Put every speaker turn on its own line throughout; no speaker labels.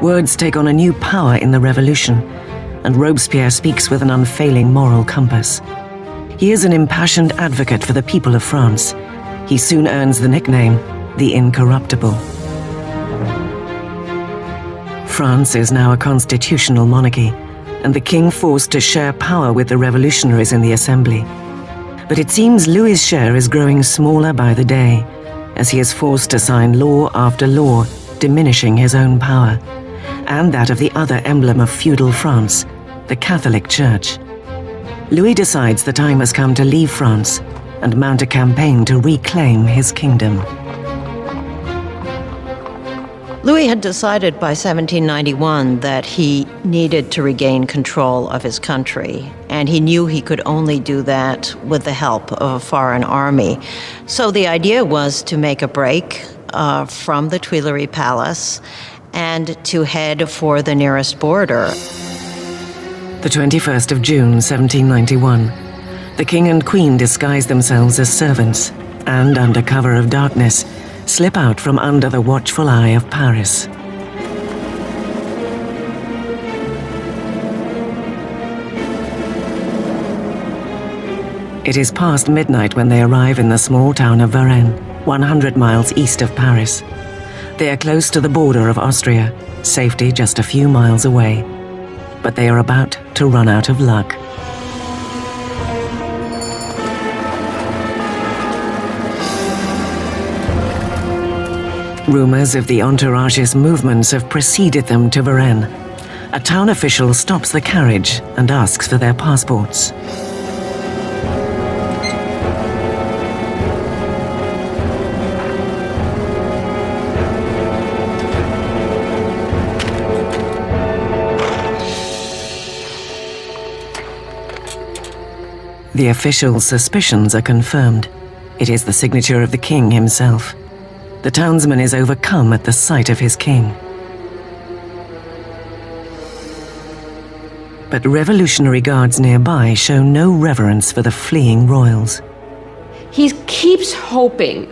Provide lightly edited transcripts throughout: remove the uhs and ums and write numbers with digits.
Words take on a new power in the revolution, and Robespierre speaks with an unfailing moral compass. He is an impassioned advocate for the people of France. He soon earns the nickname, the Incorruptible. France is now a constitutional monarchy, and the king forced to share power with the revolutionaries in the assembly. But it seems Louis's share is growing smaller by the day, as he is forced to sign law after law, diminishing his own power, and that of the other emblem of feudal France, the Catholic Church. Louis decides the time has come to leave France and mount a campaign to reclaim his kingdom.
Louis had decided by 1791 that he needed to regain control of his country, and he knew he could only do that with the help of a foreign army. So the idea was to make a break from the Tuileries Palace and to head for the nearest border.
The 21st of June, 1791. The king and queen disguise themselves as servants and, under cover of darkness, slip out from under the watchful eye of Paris. It is past midnight when they arrive in the small town of Varennes, 100 miles east of Paris. They are close to the border of Austria, safety just a few miles away. But they are about to run out of luck. Rumors of the entourage's movements have preceded them to Varennes. A town official stops the carriage and asks for their passports. The official's suspicions are confirmed. It is the signature of the king himself. The townsman is overcome at the sight of his king. But revolutionary guards nearby show no reverence for the fleeing royals.
He keeps hoping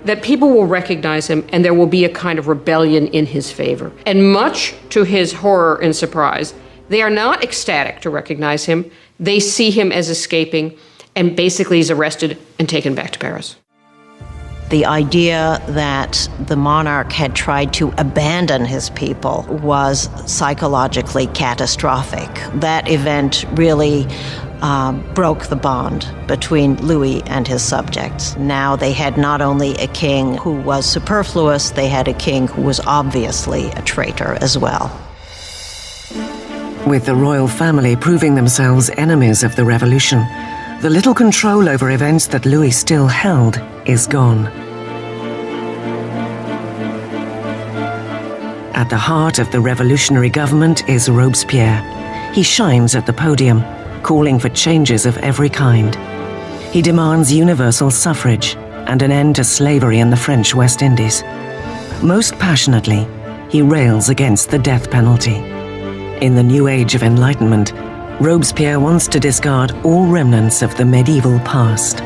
that people will recognize him and there will be a kind of rebellion in his favor. And much to his horror and surprise, they are not ecstatic to recognize him. They see him as escaping, and basically he's arrested and taken back to Paris.
The idea that the monarch had tried to abandon his people was psychologically catastrophic. That event really broke the bond between Louis and his subjects. Now they had not only a king who was superfluous, they had a king who was obviously a traitor as well.
With the royal family proving themselves enemies of the revolution, the little control over events that Louis still held is gone. At the heart of the revolutionary government is Robespierre. He shines at the podium, calling for changes of every kind. He demands universal suffrage and an end to slavery in the French West Indies. Most passionately, he rails against the death penalty. In the new age of enlightenment, Robespierre wants to discard all remnants of the medieval past.